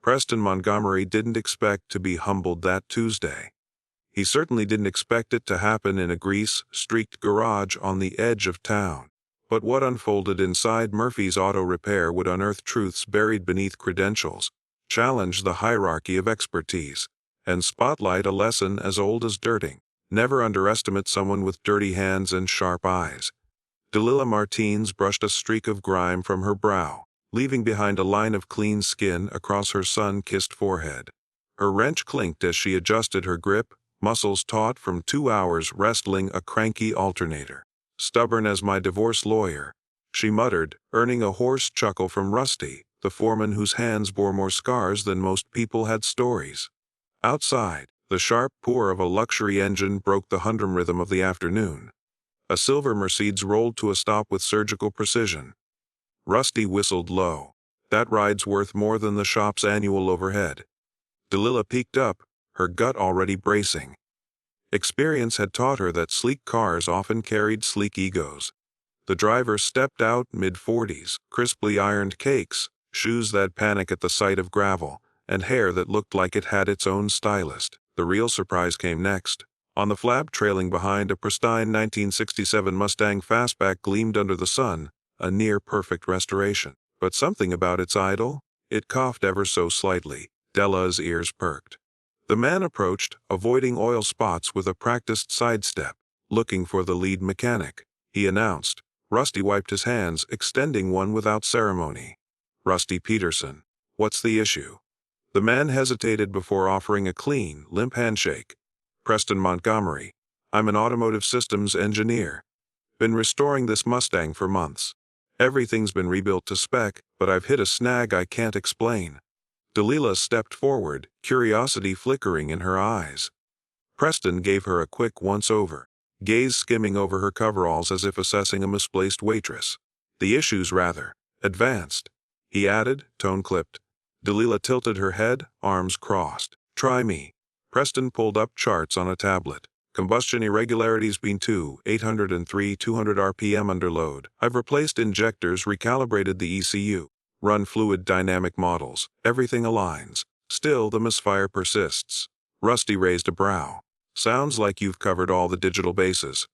Preston Montgomery didn't expect to be humbled that Tuesday. He certainly didn't expect it to happen in a grease-streaked garage on the edge of town. But what unfolded inside Murphy's Auto Repair would unearth truths buried beneath credentials, challenge the hierarchy of expertise, and spotlight a lesson as old as dirting. Never underestimate someone with dirty hands and sharp eyes. Delilah Martins brushed a streak of grime from her brow, leaving behind a line of clean skin across her sun-kissed forehead. Her wrench clinked as she adjusted her grip, muscles taut from 2 hours wrestling a cranky alternator. "Stubborn as my divorce lawyer," she muttered, earning a hoarse chuckle from Rusty, the foreman whose hands bore more scars than most people had stories. Outside, the sharp purr of a luxury engine broke the humdrum rhythm of the afternoon. A silver Mercedes rolled to a stop with surgical precision. Rusty whistled low. That ride's worth more than the shop's annual overhead. Delilah peeked up, her gut already bracing. Experience had taught her that sleek cars often carried sleek egos. The driver stepped out mid-40s, crisply ironed cakes, shoes that panic at the sight of gravel, and hair that looked like it had its own stylist. The real surprise came next. On the flab trailing behind a pristine 1967 Mustang fastback gleamed under the sun, a near-perfect restoration. But something about its idol? It coughed ever so slightly. Delilah's ears perked. The man approached, avoiding oil spots with a practiced sidestep, looking for the lead mechanic. He announced. Rusty wiped his hands, extending one without ceremony. "Rusty Peterson. What's the issue?" The man hesitated before offering a clean, limp handshake. "Preston Montgomery. I'm an automotive systems engineer. Been restoring this Mustang for months. Everything's been rebuilt to spec, but I've hit a snag I can't explain." Delilah stepped forward, curiosity flickering in her eyes. Preston gave her a quick once-over, gaze skimming over her coveralls as if assessing a misplaced waitress. "The issue's rather advanced," he added, tone clipped. Delilah tilted her head, arms crossed. "Try me." Preston pulled up charts on a tablet. "Combustion irregularities been 803 200 RPM under load. I've replaced injectors, recalibrated the ECU. Run fluid dynamic models. Everything aligns. Still, the misfire persists." Rusty raised a brow. "Sounds like you've covered all the digital bases."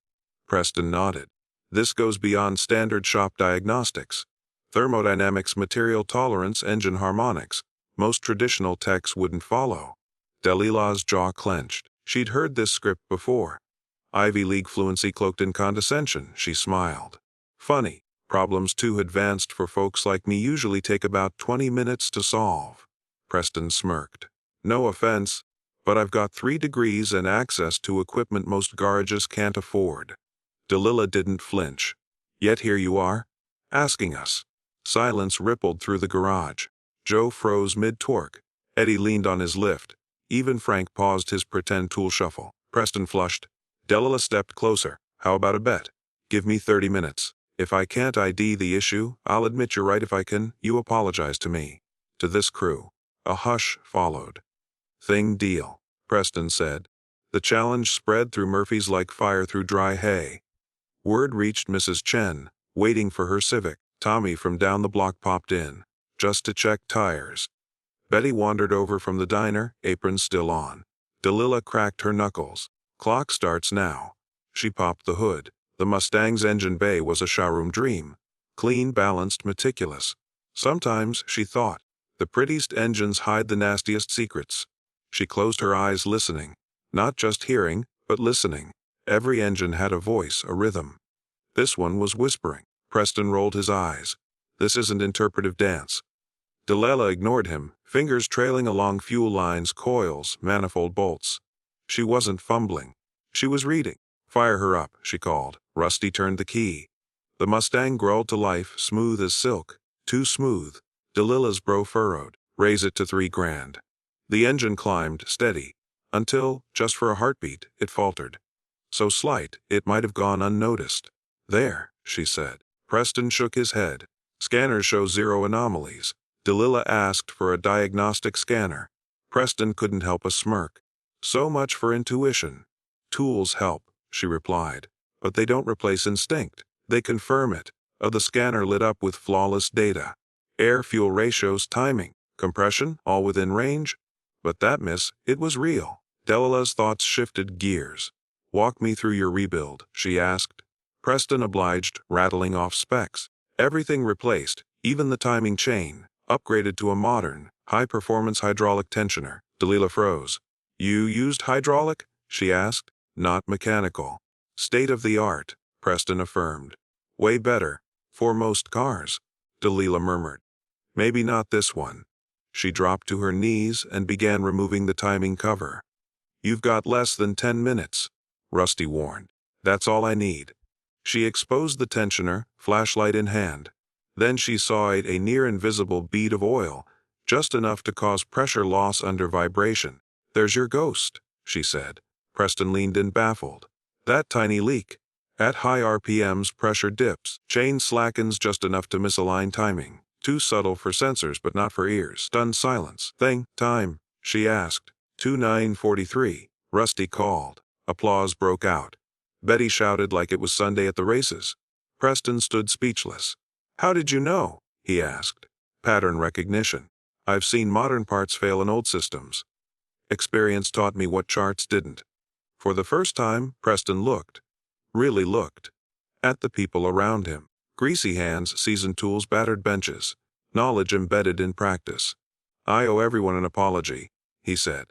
Preston nodded. "This goes beyond standard shop diagnostics. Thermodynamics, material tolerance, engine harmonics. Most traditional techs wouldn't follow." Delilah's jaw clenched. She'd heard this script before. Ivy League fluency cloaked in condescension, she smiled. "Funny. Problems too advanced for folks like me usually take about 20 minutes to solve." Preston smirked. "No offense, but I've got 3 degrees and access to equipment most garages can't afford." Delilah didn't flinch. "Yet here you are, asking us." Silence rippled through the garage. Joe froze mid-torque. Eddie leaned on his lift. Even Frank paused his pretend tool shuffle. Preston flushed. Delilah stepped closer. "How about a bet? Give me 30 minutes. If I can't ID the issue, I'll admit you're right. If I can, you apologize to me." To this crew. A hush followed. "Thing deal," Preston said. The challenge spread through Murphy's like fire through dry hay. Word reached Mrs. Chen, waiting for her Civic. Tommy from down the block popped in, just to check tires. Betty wandered over from the diner, apron still on. Delilah cracked her knuckles. "Clock starts now." She popped the hood. The Mustang's engine bay was a showroom dream. Clean, balanced, meticulous. Sometimes, she thought, the prettiest engines hide the nastiest secrets. She closed her eyes listening. Not just hearing, but listening. Every engine had a voice, a rhythm. This one was whispering. Preston rolled his eyes. "This isn't interpretive dance." Delilah ignored him, fingers trailing along fuel lines, coils, manifold bolts. She wasn't fumbling. She was reading. "Fire her up," she called. Rusty turned the key. The Mustang growled to life, smooth as silk. Too smooth. Delilah's brow furrowed. "Raise it to 3 grand." The engine climbed, steady. Until, just for a heartbeat, it faltered. So slight, it might have gone unnoticed. "There," she said. Preston shook his head. "Scanners show 0 anomalies." Delilah asked for a diagnostic scanner. Preston couldn't help a smirk. "So much for intuition." "Tools help," she replied. "But they don't replace instinct. They confirm it." The scanner lit up with flawless data. Air-fuel ratios, timing, Compression, all within range? But that miss, it was real. Delilah's thoughts shifted gears. Walk me through your rebuild, she asked. Preston obliged, rattling off specs. Everything replaced, even the timing chain, upgraded to a modern, high-performance hydraulic tensioner. Delilah froze. You used hydraulic? She asked. Not mechanical. State-of-the-art, Preston affirmed. Way better. For most cars. Delilah murmured. Maybe not this one. She dropped to her knees and began removing the timing cover. You've got less than 10 minutes, Rusty warned. That's all I need. She exposed the tensioner, flashlight in hand. Then she saw it, a near-invisible bead of oil, just enough to cause pressure loss under vibration. There's your ghost, she said. Preston leaned in baffled. That tiny leak. At high RPMs, pressure dips. Chain slackens just enough to misalign timing. Too subtle for sensors but not for ears. Stunned silence. Time, she asked. 29:43. Rusty called. Applause broke out. Betty shouted like it was Sunday at the races. Preston stood speechless. How did you know? He asked. Pattern recognition. I've seen modern parts fail in old systems. Experience taught me what charts didn't. For the first time, Preston looked. Really looked. At the people around him. Greasy hands, seasoned tools, battered benches. Knowledge embedded in practice. I owe everyone an apology, he said.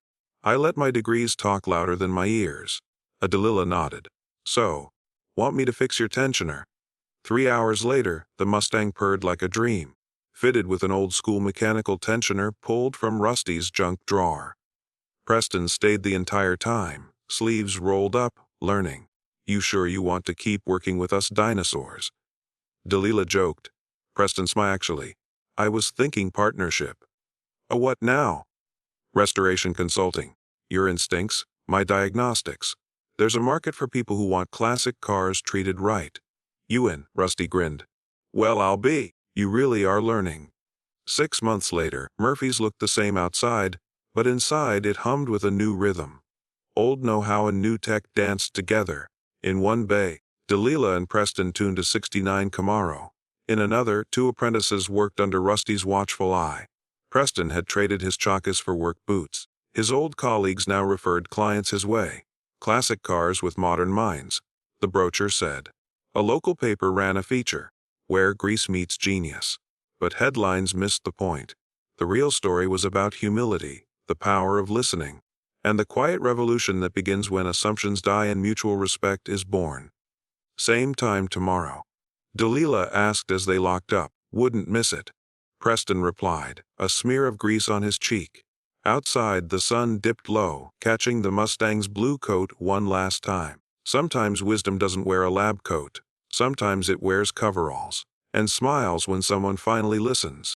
I let my degrees talk louder than my ears. Delilah nodded. So, want me to fix your tensioner? 3 hours later, the Mustang purred like a dream, fitted with an old-school mechanical tensioner pulled from Rusty's junk drawer. Preston stayed the entire time, sleeves rolled up, learning. You sure you want to keep working with us dinosaurs? Delilah joked. Preston smiled. Actually, I was thinking partnership. A what now? Restoration consulting. Your instincts, my diagnostics. There's a market for people who want classic cars treated right. You in, Rusty grinned. Well, I'll be. You really are learning. 6 months later, Murphy's looked the same outside, but inside it hummed with a new rhythm. Old know-how and new tech danced together. In one bay, Delilah and Preston tuned a '69 Camaro. In another, 2 apprentices worked under Rusty's watchful eye. Preston had traded his chacas for work boots. His old colleagues now referred clients his way. Classic cars with modern minds, the brochure said. A local paper ran a feature, Where Grease Meets Genius. But headlines missed the point. The real story was about humility, the power of listening, and the quiet revolution that begins when assumptions die and mutual respect is born. Same time tomorrow. Delilah asked as they locked up. Wouldn't miss it. Preston replied, a smear of grease on his cheek. Outside, the sun dipped low, catching the Mustang's blue coat one last time. Sometimes wisdom doesn't wear a lab coat. Sometimes it wears coveralls, and smiles when someone finally listens.